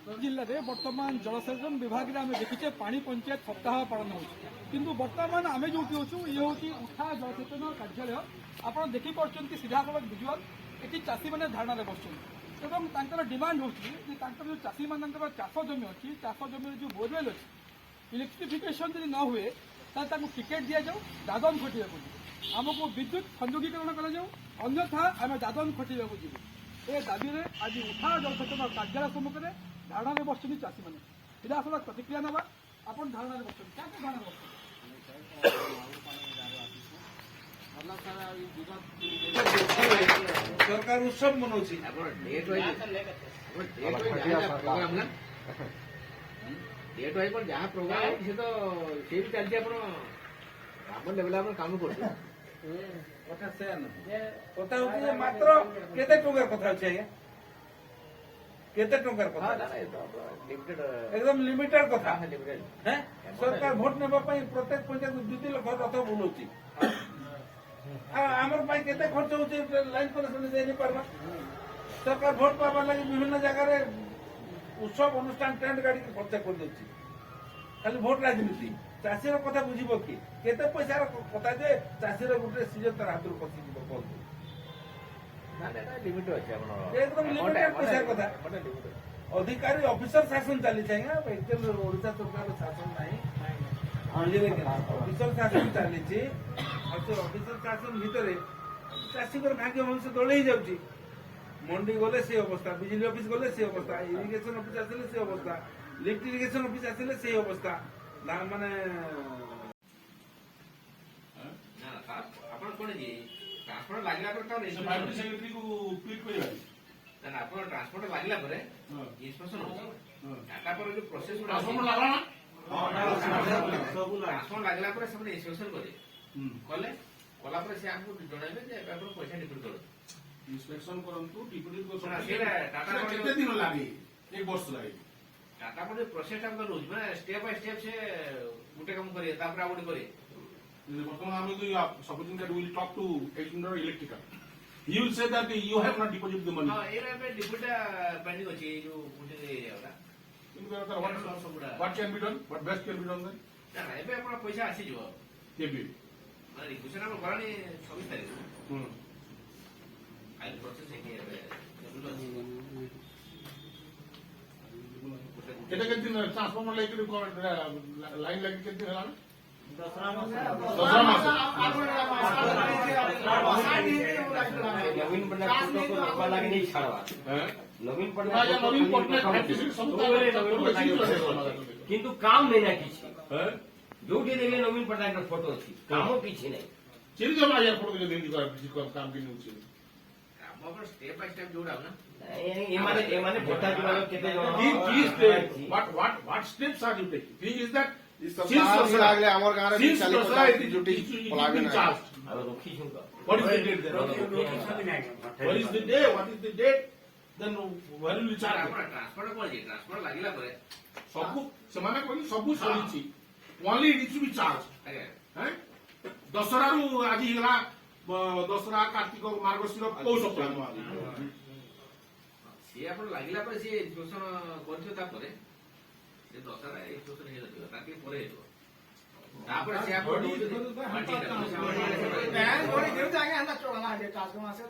जिले में बर्तमान जलसेचन विभाग में आम देखीचे पानी पंचायत सप्ताह पालन हो किंतु बर्तमान आम जो अच्छु ये हूँ उठा जलसेचन कार्यालय आप देखिपुं सीधा सड़क विजुआल ये चाषी मैंने धारणा बसुँच डिमांड हो जो चाषी मान चाष जमी अच्छी चाष जमी जो बोरवेल अच्छी इलेक्ट्रिफिकेशन जब न हुए टिकेट दि जाऊ दादन खटिया आमको विद्युत संयोगीकरण करन्यथा आम दादन खटिया ये दाबी में आज उठा जलसेचन कार्यालय सम्मुख में धारणा में बसुँच चाषी मैंने सीधा सड़क प्रतिक्रिया ना आप धारणा में बसुँच क्या धारणा सरकार उत्सव मनाउछि डेट वाइज पर जहाँ प्रोग्राम है से तो से भी चलती आप लेवल आप काम कर कथा से कथा होछि मात्र केते टंकार कथा होछि आज्ञा केते टंकार कथा लिमिटेड एकदम लिमिटेड कथा लिमिटेड हैं सरकार भोट नेबा पई प्रत्येक पंचायत 2 लाख रथ बुलौछि आमर पाई केते खर्च होछि लाइन कनेक्शन दे नै परबा सरकार भोट पाबा लागि विभिन्न जगह रे उत्सव अनुष्ठान टेंट गाड़ी के खर्च कर देछि खाली भोट राजनीति चाषीर कथा बुझिबो कि केते पैसा कथा जे चाषीर गुटे सीजन तर हाथ पसी जीव बोल ना लिमिट अछि आपण एकदम लिमिटेड पैसा कथा अधिकारी ऑफिसर शासन चली चाहिए एकदम ओडिशा सरकार शासन नहीं बुझिले कि ऑफिसर शासन चली छी ऑफिसर शासन भितरे चाषी कर भाग्य मनुष्य दळै जाउची मंडी गले से अवस्था बिजली ऑफिस गले से अवस्था इरिगेशन ऑफिस आसिले से अवस्था लिफ्ट इरिगेशन ऑफिस आसिले से अवस्था माने आपण कोन जी ट्रांसपोर्ट लागला पर का प्राइवेट सेक्रेटरी को ट्वीट करिबा ना आपण ट्रांसपोर्ट लागला पर इंस्पेक्शन हो डाटा पर जो प्रोसेस ट्रांसपोर्ट लागला ना सब ट्रांसपोर्ट लागला पर सब इंस्पेक्शन करे कले कला पर से आपको जणाइबे जे आपण पैसा डिपोजिट करो इंस्पेक्शन करंतु डिपोजिट को ना सेरा टाटा कितने दिन लागे एक वर्ष लागे टाटा पर प्रोसेस हम रोज में स्टेप बाय स्टेप से गुटे काम करिए तापर आउट करिए वर्तमान हम तो supposing that will talk to engineer electrical he will say that you have not deposited the money हां एरा पे डिपोजिट पेंडिंग अछि जो गुटे एरिया वाला what can be done what best can be done then ना एबे आपण पैसा आसी जिवो केबी माने रिक्वेशन हम करानी 26 तारिख आई प्रोसेस है कि केते के दिन ट्रांसफॉर्मर लाइक लाइन लाइक के दिन हला नवीन पटनायक को रोकवा लागे नहीं छाड़वा नवीन किंतु काम नहीं ना किछि जोटी देले नवीन पटनायक फोटो अछि कामो किछि नहीं चिरी जमा यार फोटो के दिन काम के न्यूज काम पर स्टेप बाय स्टेप जोड़ा ना ए माने भोटा दिवालो केते what steps are you taking thing is that लागले हमर गांव रे 40 जुटी पलागे ना अब रोखी छु what is the date then what is the date then when will you charge आपण ट्रांसफर कर जे ट्रांसफर लागिला परे सबु समाने कोनी सबु सरीची only it should be charged हैं दसरा रु आज हिला दसरा कार्तिक मार्गशीर को सप्ताह से आपण लागिला परे से इंस्पेक्शन करथि ता परे से दसरा इंस्पेक्शन हे जतिबा ताके परे हेतो तापर से आपण बैंक जोड़ी गिर जाएंगे हम चोला है काज को मासे